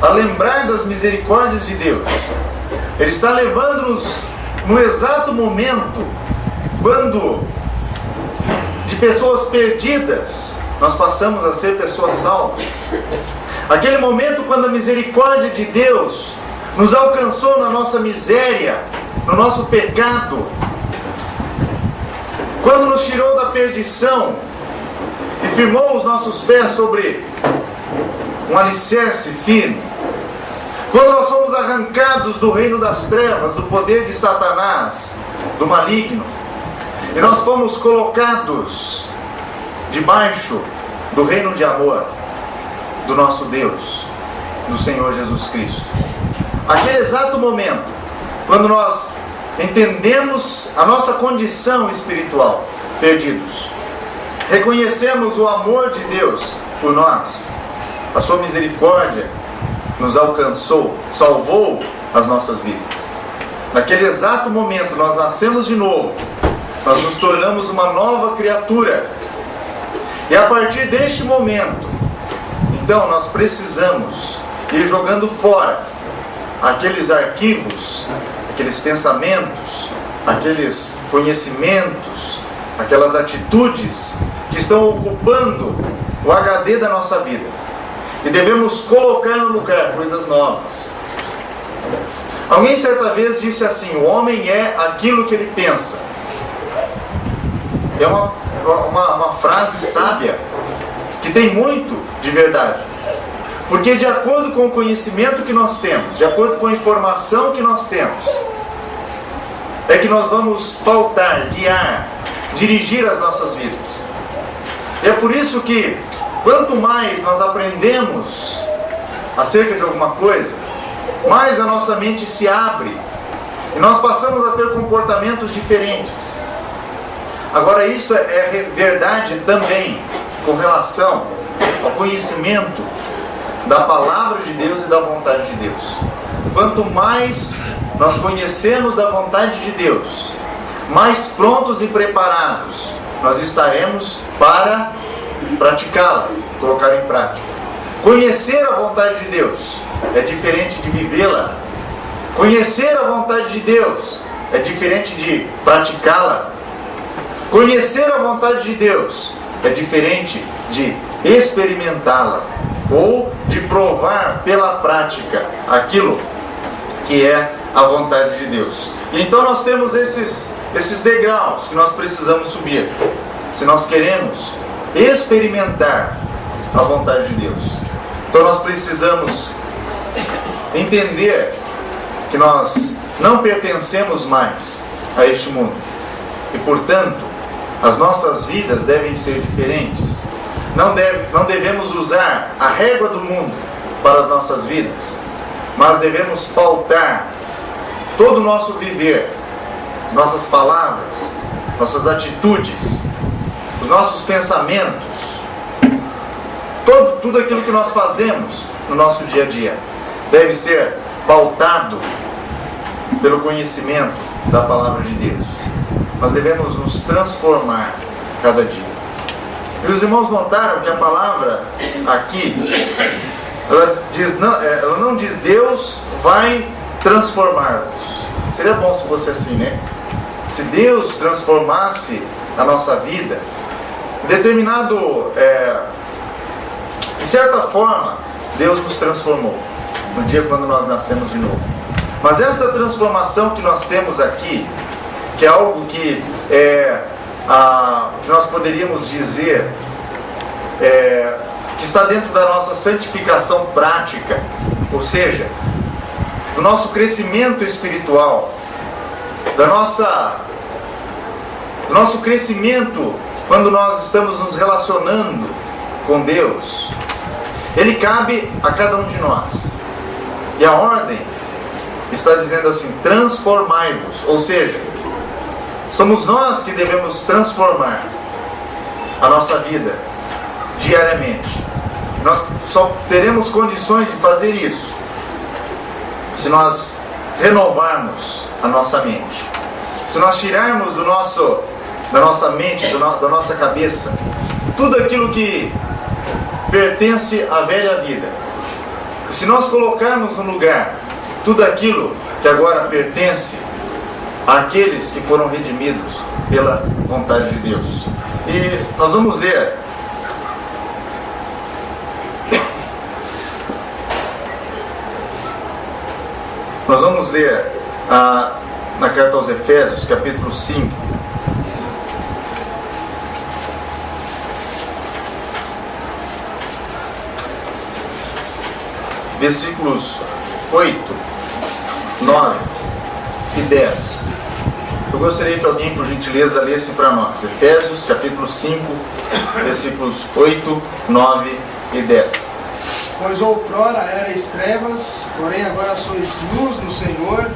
a lembrar das misericórdias de Deus. Ele está levando-nos no exato momento quando de pessoas perdidas nós passamos a ser pessoas salvas. Aquele momento quando a misericórdia de Deus nos alcançou na nossa miséria, no nosso pecado, quando nos tirou da perdição e firmou os nossos pés sobre um alicerce firme, quando nós fomos arrancados do reino das trevas, do poder de Satanás, do maligno, e nós fomos colocados debaixo do reino de amor do nosso Deus, do Senhor Jesus Cristo. Aquele exato momento, quando nós entendemos a nossa condição espiritual, perdidos, reconhecemos o amor de Deus por nós, a sua misericórdia nos alcançou, salvou as nossas vidas. Naquele exato momento nós nascemos de novo, nós nos tornamos uma nova criatura. E a partir deste momento, então nós precisamos ir jogando fora aqueles arquivos, aqueles pensamentos, aqueles conhecimentos, aquelas atitudes que estão ocupando o HD da nossa vida. E devemos colocar no lugar coisas novas. Alguém certa vez disse assim: o homem é aquilo que ele pensa. É uma frase sábia que tem muito de verdade. Porque de acordo com o conhecimento que nós temos, de acordo com a informação que nós temos, é que nós vamos pautar, guiar, dirigir as nossas vidas. E é por isso que quanto mais nós aprendemos acerca de alguma coisa, mais a nossa mente se abre e nós passamos a ter comportamentos diferentes. Agora, isso é verdade também com relação ao conhecimento da palavra de Deus e da vontade de Deus. Quanto mais nós conhecemos da vontade de Deus, mais prontos e preparados nós estaremos para praticá-la, colocar em prática. Conhecer a vontade de Deus é diferente de vivê-la. Conhecer a vontade de Deus é diferente de praticá-la. Conhecer a vontade de Deus é diferente de experimentá-la ou de provar pela prática aquilo que é a vontade de Deus. Então nós temos esses degraus que nós precisamos subir se nós queremos experimentar a vontade de Deus. Então nós precisamos entender que nós não pertencemos mais a este mundo e, portanto, as nossas vidas devem ser diferentes. Não devemos usar a régua do mundo para as nossas vidas, mas devemos pautar todo o nosso viver, as nossas palavras, nossas atitudes, os nossos pensamentos, tudo aquilo que nós fazemos no nosso dia a dia deve ser pautado pelo conhecimento da palavra de Deus. Nós devemos nos transformar cada dia. E os irmãos notaram que a palavra aqui, ela não diz Deus vai transformar-vos. Seria bom se fosse assim, né? Se Deus transformasse a nossa vida, de certa forma, Deus nos transformou no dia quando nós nascemos de novo. Mas essa transformação que nós temos aqui, que é algo que nós poderíamos dizer que está dentro da nossa santificação prática, ou seja, do nosso crescimento espiritual, do nosso crescimento quando nós estamos nos relacionando com Deus, ele cabe a cada um de nós. E a ordem está dizendo assim: transformai-vos, ou seja, somos nós que devemos transformar a nossa vida diariamente. Nós só teremos condições de fazer isso se nós renovarmos a nossa mente, se nós tirarmos da nossa mente, da nossa cabeça, tudo aquilo que pertence à velha vida, E se nós colocarmos no lugar tudo aquilo que agora pertence àqueles que foram redimidos pela vontade de Deus. E nós vamos ler na carta aos Efésios, capítulo 5, versículos 8, 9 e 10. Eu gostaria que alguém, por gentileza, lesse para nós. Efésios, capítulo 5, versículos 8, 9 e 10. Pois outrora erais trevas, porém agora sois luz no Senhor,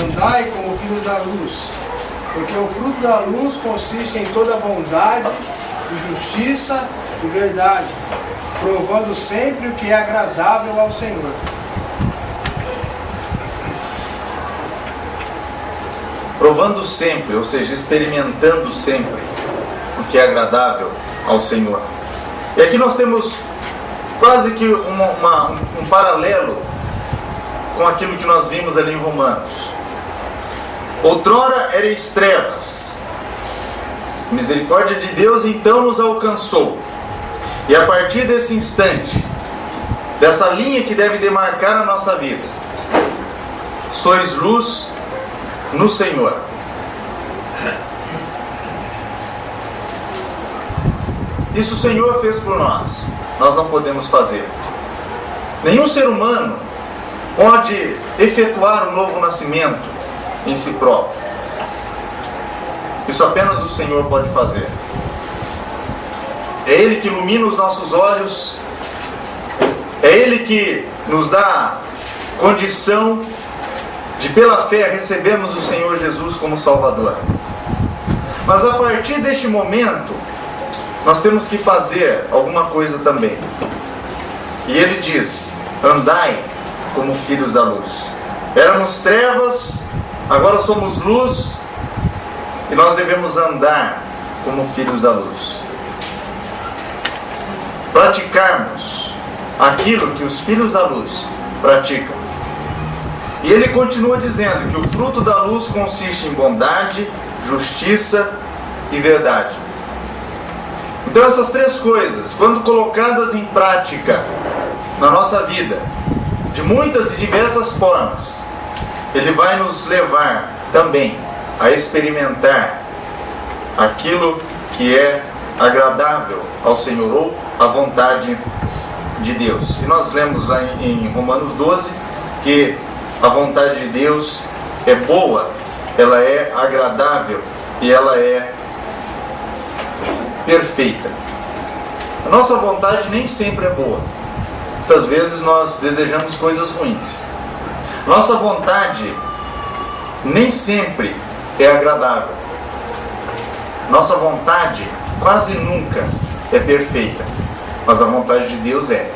andai como filhos da luz. Porque o fruto da luz consiste em toda bondade, e justiça e verdade, provando sempre o que é agradável ao Senhor. Provando sempre, ou seja, experimentando sempre o que é agradável ao Senhor. E aqui nós temos quase que um paralelo com aquilo que nós vimos ali em Romanos. Outrora erais trevas, misericórdia de Deus então nos alcançou. E a partir desse instante, dessa linha que deve demarcar a nossa vida, sois luz no Senhor. Isso o Senhor fez por nós. Nós não podemos fazer. Nenhum ser humano pode efetuar um novo nascimento em si próprio. Isso apenas o Senhor pode fazer. É Ele que ilumina os nossos olhos. É Ele que nos dá condição de, pela fé, recebermos o Senhor Jesus como Salvador. Mas a partir deste momento, nós temos que fazer alguma coisa também. E Ele diz: andai como filhos da luz. Éramos trevas, agora somos luz, e nós devemos andar como filhos da luz. Praticarmos aquilo que os filhos da luz praticam. E Ele continua dizendo que o fruto da luz consiste em bondade, justiça e verdade. Então essas três coisas, quando colocadas em prática na nossa vida, de muitas e diversas formas, Ele vai nos levar também a experimentar aquilo que é agradável ao Senhor, ou a vontade de Deus. E nós lemos lá em Romanos 12 que a vontade de Deus é boa, ela é agradável e ela é perfeita. A nossa vontade nem sempre é boa. Muitas vezes nós desejamos coisas ruins. Nossa vontade nem sempre é agradável. Nossa vontade quase nunca é perfeita, mas a vontade de Deus é.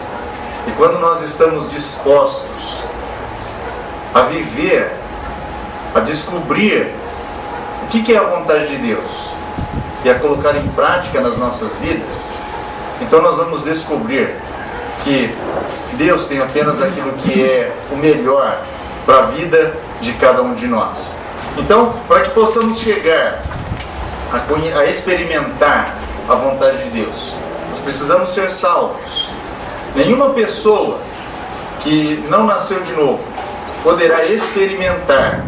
E quando nós estamos dispostos a viver, a descobrir o que é a vontade de Deus e a colocar em prática nas nossas vidas, então nós vamos descobrir que Deus tem apenas aquilo que é o melhor para a vida de cada um de nós. Então, para que possamos chegar a experimentar a vontade de Deus, nós precisamos ser salvos. Nenhuma pessoa que não nasceu de novo poderá experimentar.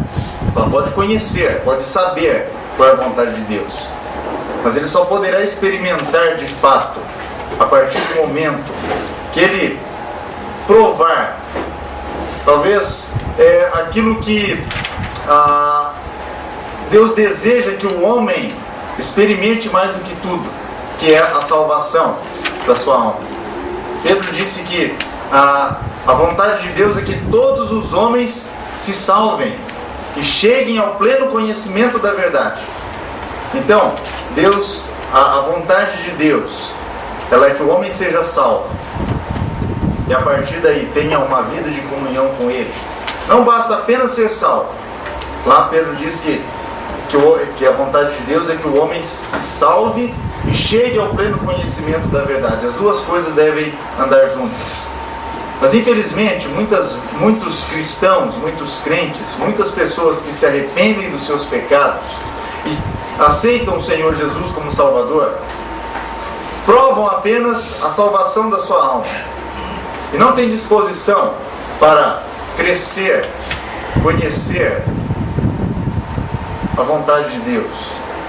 Ela pode conhecer, pode saber qual é a vontade de Deus, mas ele só poderá experimentar de fato a partir do momento que ele provar, talvez aquilo que Deus deseja que o homem experimente mais do que tudo, que é a salvação da sua alma. Pedro disse que a vontade de Deus é que todos os homens se salvem e cheguem ao pleno conhecimento da verdade. Então, a vontade de Deus, ela é que o homem seja salvo e a partir daí tenha uma vida de comunhão com Ele. Não basta apenas ser salvo. Lá Pedro diz que a vontade de Deus é que o homem se salve e chegue ao pleno conhecimento da verdade. As duas coisas devem andar juntas. Mas infelizmente, muitos cristãos, muitos crentes, muitas pessoas que se arrependem dos seus pecados e aceitam o Senhor Jesus como Salvador, provam apenas a salvação da sua alma e não têm disposição para crescer, conhecer a vontade de Deus,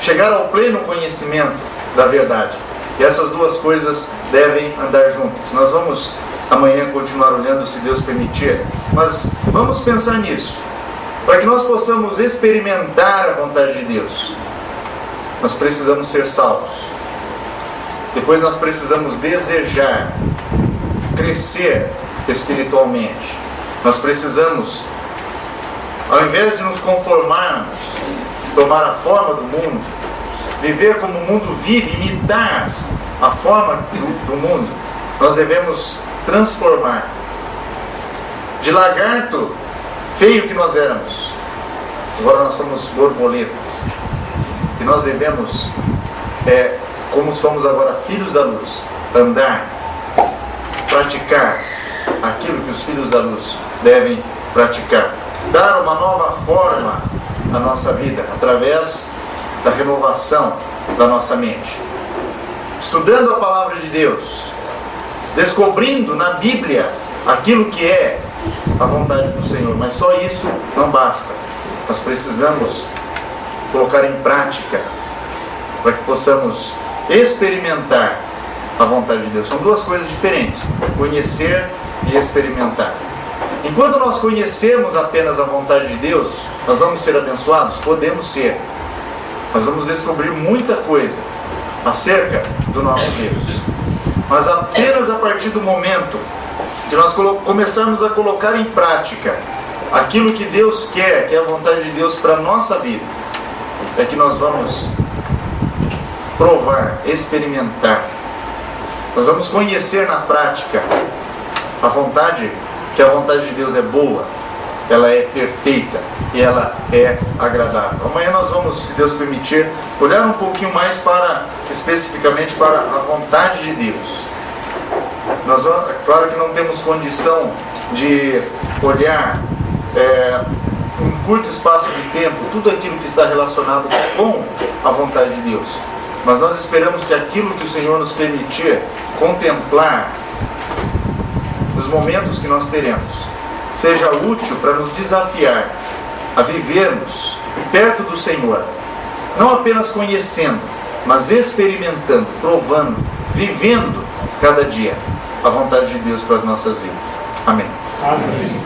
chegar ao pleno conhecimento da verdade. E essas duas coisas devem andar juntas. Nós vamos amanhã continuar olhando, se Deus permitir, mas vamos pensar nisso. Para que nós possamos experimentar a vontade de Deus, nós precisamos ser salvos. Depois nós precisamos desejar crescer espiritualmente. Nós precisamos, ao invés de nos conformarmos, tomar a forma do mundo, viver como o mundo vive, imitar a forma do mundo, nós devemos transformar. De lagarto feio que nós éramos, agora nós somos borboletas. E nós devemos, como somos agora filhos da luz, andar, praticar aquilo que os filhos da luz devem praticar. Dar uma nova forma à nossa vida, através da renovação da nossa mente. Estudando a palavra de Deus, descobrindo na Bíblia aquilo que é a vontade do Senhor. Mas só isso não basta. Nós precisamos colocar em prática para que possamos experimentar a vontade de Deus. São duas coisas diferentes: conhecer e experimentar. Enquanto nós conhecemos apenas a vontade de Deus, nós vamos ser abençoados? Podemos ser. Nós vamos descobrir muita coisa acerca do nosso Deus. Mas apenas a partir do momento que nós começarmos a colocar em prática aquilo que Deus quer, que é a vontade de Deus para a nossa vida, é que nós vamos provar, experimentar. Nós vamos conhecer na prática a vontade, que a vontade de Deus é boa, ela é perfeita e ela é agradável. Amanhã nós vamos, se Deus permitir, olhar um pouquinho mais especificamente para a vontade de Deus. Claro que não temos condição de olhar em um curto espaço de tempo tudo aquilo que está relacionado com a vontade de Deus. Mas nós esperamos que aquilo que o Senhor nos permitir contemplar nos momentos que nós teremos seja útil para nos desafiar a vivermos perto do Senhor, não apenas conhecendo, mas experimentando, provando, vivendo cada dia a vontade de Deus para as nossas vidas. Amém. Amém.